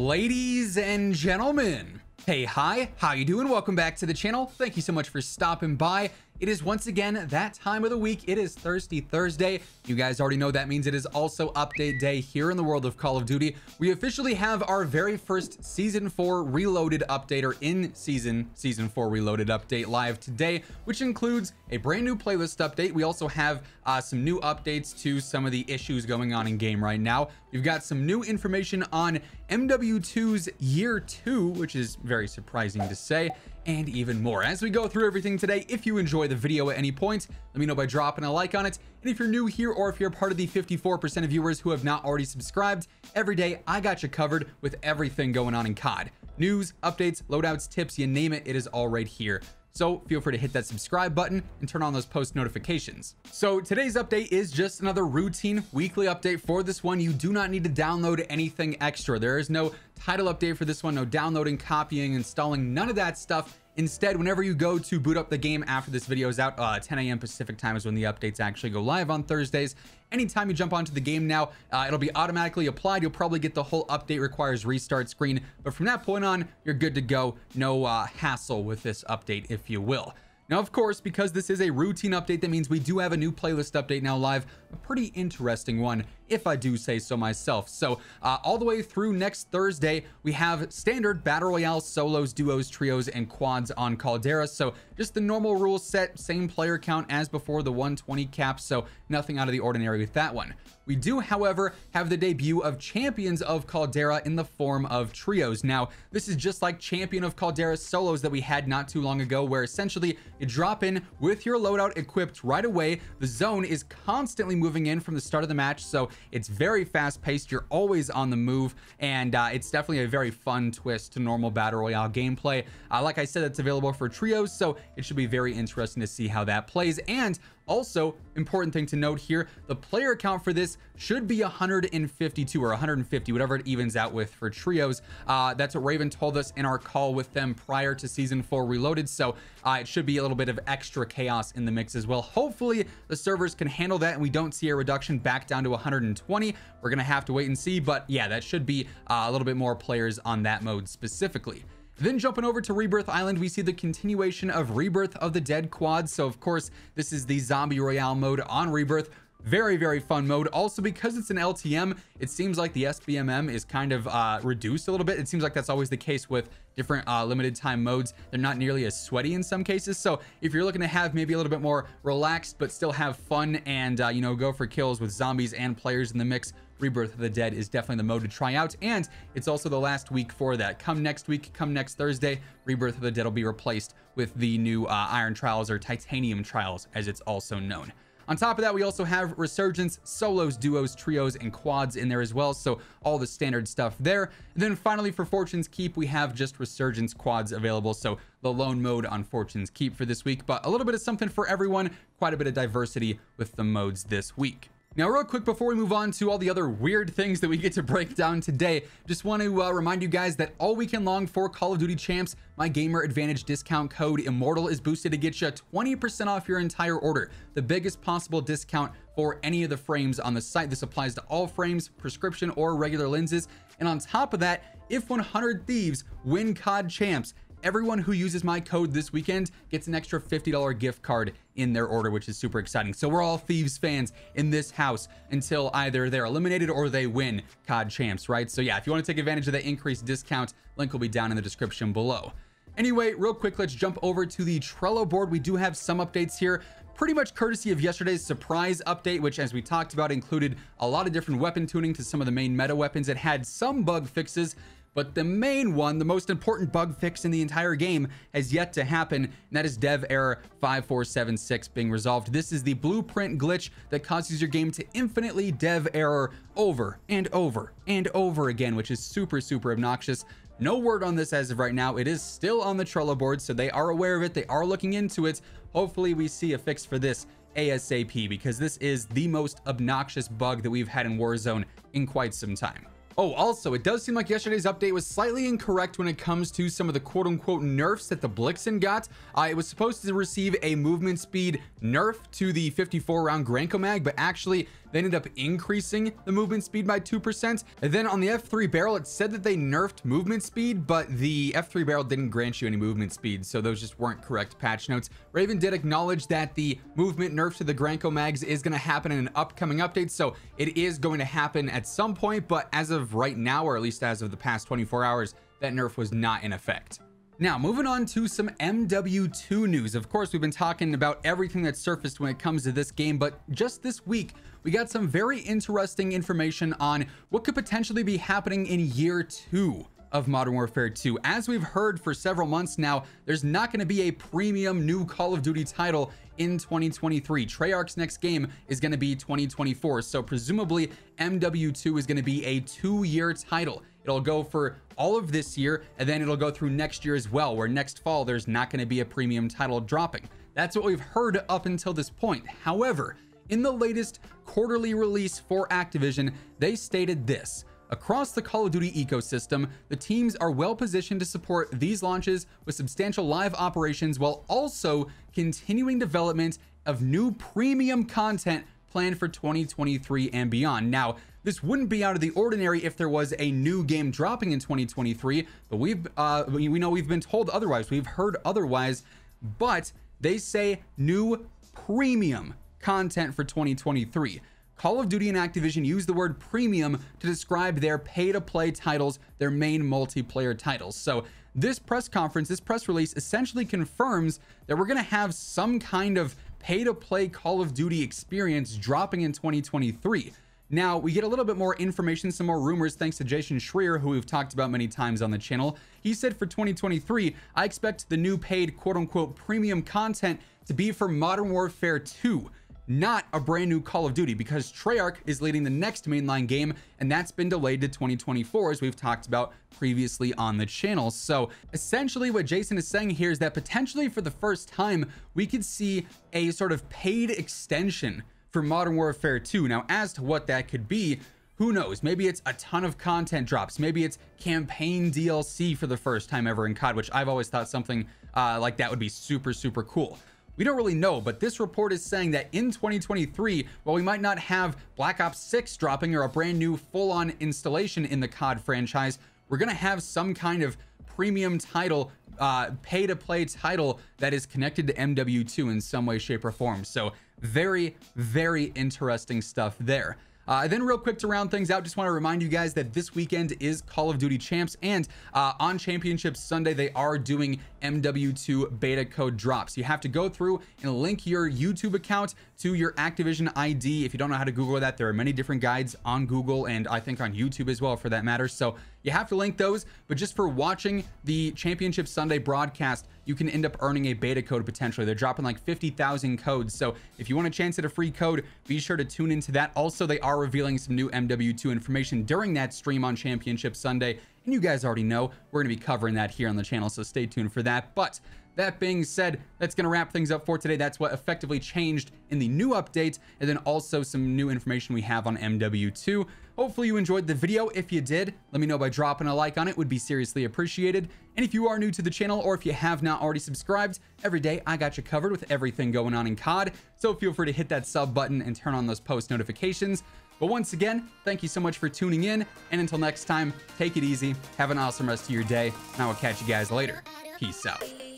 Ladies and gentlemen, hey, hi, how you doing? Welcome back to the channel. Thank you so much for stopping by. It is once again that time of the week. It is Thirsty Thursday. You guys already know that means it is also update day here in the world of Call of Duty. We officially have our very first Season 4 Reloaded update, or in Season 4 Reloaded update live today, which includes a brand new playlist update. We also have some new updates to some of the issues going on in game right now. We've got some new information on MW2's Year 2, which is very surprising to say, and even more. As we go through everything today, if you enjoy the video at any point, let me know by dropping a like on it. And if you're new here, or if you're part of the 54% of viewers who have not already subscribed, every day I got you covered with everything going on in COD. News, updates, loadouts, tips, you name it, it is all right here. So feel free to hit that subscribe button and turn on those post notifications. So today's update is just another routine weekly update. For this one, you do not need to download anything extra. There is no title update for this one, no downloading, copying, installing, none of that stuff. Instead, whenever you go to boot up the game after this video is out, 10 a.m. Pacific time is when the updates actually go live on Thursdays. Anytime you jump onto the game now, it'll be automatically applied. You'll probably get the whole update requires restart screen, but from that point on, you're good to go. No hassle with this update, if you will. Now, of course, because this is a routine update, that means we do have a new playlist update now live, a pretty interesting one, if I do say so myself. So all the way through next Thursday, we have standard battle royale, solos, duos, trios, and quads on Caldera. So just the normal rules set, same player count as before, the 120 cap, so nothing out of the ordinary with that one. We do, however, have the debut of Champions of Caldera in the form of trios. Now, this is just like Champion of Caldera solos that we had not too long ago, where essentially you drop in with your loadout equipped right away. The zone is constantly moving in from the start of the match, so it's very fast paced. You're always on the move, and it's definitely a very fun twist to normal battle royale gameplay. Like I said, it's available for trios, so it should be very interesting to see how that plays. And also, important thing to note here, the player count for this should be 152 or 150, whatever it evens out with for trios. That's what Raven told us in our call with them prior to Season 4 Reloaded, so it should be a little bit of extra chaos in the mix as well. Hopefully, the servers can handle that and we don't see a reduction back down to 120. We're gonna have to wait and see, but yeah, that should be a little bit more players on that mode specifically. Then jumping over to Rebirth Island, we see the continuation of Rebirth of the Dead quad. So of course, this is the Zombie Royale mode on Rebirth. Very, very fun mode. Also, because it's an LTM, it seems like the SBMM is kind of reduced a little bit. It seems like that's always the case with different limited time modes. They're not nearly as sweaty in some cases. So if you're looking to have maybe a little bit more relaxed, but still have fun and, you know, go for kills with zombies and players in the mix, Rebirth of the Dead is definitely the mode to try out. And it's also the last week for that. Come next week, come next Thursday, Rebirth of the Dead will be replaced with the new Iron Trials, or Titanium Trials, as it's also known. On top of that, we also have Resurgence, solos, duos, trios, and quads in there as well. So all the standard stuff there. And then finally, for Fortune's Keep, we have just Resurgence quads available. So the lone mode on Fortune's Keep for this week, but a little bit of something for everyone. Quite a bit of diversity with the modes this week. Now, real quick, before we move on to all the other weird things that we get to break down today, just want to remind you guys that all weekend long for Call of Duty Champs, my Gamer Advantage discount code WhosImmortal is boosted to get you 20% off your entire order. The biggest possible discount for any of the frames on the site. This applies to all frames, prescription or regular lenses. And on top of that, if 100 Thieves win COD Champs, everyone who uses my code this weekend gets an extra $50 gift card in their order, which is super exciting. So we're all Thieves fans in this house until either they're eliminated or they win COD Champs, right? So yeah, if you want to take advantage of that increased discount, link will be down in the description below. Anyway, real quick, let's jump over to the Trello board. We do have some updates here, pretty much courtesy of yesterday's surprise update, which, as we talked about, included a lot of different weapon tuning to some of the main meta weapons. It had some bug fixes, but the main one, the most important bug fix in the entire game, has yet to happen, and that is dev error 5476 being resolved. This is the blueprint glitch that causes your game to infinitely dev error over and over and over again, which is super, super obnoxious. No word on this as of right now. It is still on the Trello board, so they are aware of it. They are looking into it. Hopefully we see a fix for this ASAP, because this is the most obnoxious bug that we've had in Warzone in quite some time. Oh, also, it does seem like yesterday's update was slightly incorrect when it comes to some of the quote-unquote nerfs that the Blixen got. It was supposed to receive a movement speed nerf to the 54-round Granco mag, but actually they ended up increasing the movement speed by 2%. And then on the F3 barrel, it said that they nerfed movement speed, but the F3 barrel didn't grant you any movement speed, so those just weren't correct patch notes. Raven did acknowledge that the movement nerf to the Granco mags is going to happen in an upcoming update, so it is going to happen at some point, but as of right now, or at least as of the past 24 hours, that nerf was not in effect. Now, moving on to some MW2 news. Of course, we've been talking about everything that surfaced when it comes to this game, but just this week, we got some very interesting information on what could potentially be happening in year 2 of Modern Warfare 2. As we've heard for several months now, there's not going to be a premium new Call of Duty title in 2023. Treyarch's next game is going to be 2024, so presumably MW2 is going to be a 2-year title. It'll go for all of this year, and then it'll go through next year as well, where next fall there's not going to be a premium title dropping. That's what we've heard up until this point. However, in the latest quarterly release for Activision, they stated this: across the Call of Duty ecosystem, the teams are well positioned to support these launches with substantial live operations while also continuing development of new premium content planned for 2023 and beyond. Now, this wouldn't be out of the ordinary if there was a new game dropping in 2023, but we know we've been told otherwise. We've heard otherwise, but they say new premium content for 2023. Call of Duty and Activision use the word premium to describe their pay-to-play titles, their main multiplayer titles. So this press conference, this press release essentially confirms that we're going to have some kind of pay-to-play Call of Duty experience dropping in 2023. Now, we get a little bit more information, some more rumors, thanks to Jason Schreier, who we've talked about many times on the channel. He said for 2023, I expect the new paid quote-unquote premium content to be for Modern Warfare 2, not a brand new Call of Duty, because Treyarch is leading the next mainline game, and that's been delayed to 2024, as we've talked about previously on the channel. So essentially what Jason is saying here is that potentially for the first time, we could see a sort of paid extension for Modern Warfare 2. Now, as to what that could be, who knows? Maybe it's a ton of content drops. Maybe it's campaign DLC for the first time ever in COD, which I've always thought something like that would be super, super cool. We don't really know, but this report is saying that in 2023, while we might not have Black Ops 6 dropping or a brand new full-on installation in the COD franchise, we're going to have some kind of premium title, pay-to-play title that is connected to MW2 in some way, shape, or form. So very, very interesting stuff there. Then real quick to round things out, just want to remind you guys that this weekend is Call of Duty Champs, and on Championship Sunday, they are doing MW2 beta code drops. You have to go through and link your YouTube account to your Activision ID. If you don't know how to Google that, there are many different guides on Google and I think on YouTube as well for that matter. So you have to link those, but just for watching the Championship Sunday broadcast, you can end up earning a beta code potentially. They're dropping like 50,000 codes. So if you want a chance at a free code, be sure to tune into that. Also, they are revealing some new MW2 information during that stream on Championship Sunday. And you guys already know we're going to be covering that here on the channel, so stay tuned for that. But that being said, that's going to wrap things up for today. That's what effectively changed in the new update, and then also some new information we have on MW2. Hopefully you enjoyed the video. If you did, let me know by dropping a like on it. Would be seriously appreciated. And if you are new to the channel, or if you have not already subscribed, every day I got you covered with everything going on in COD. So feel free to hit that sub button and turn on those post notifications. But once again, thank you so much for tuning in. And until next time, take it easy. Have an awesome rest of your day. And I will catch you guys later. Peace out.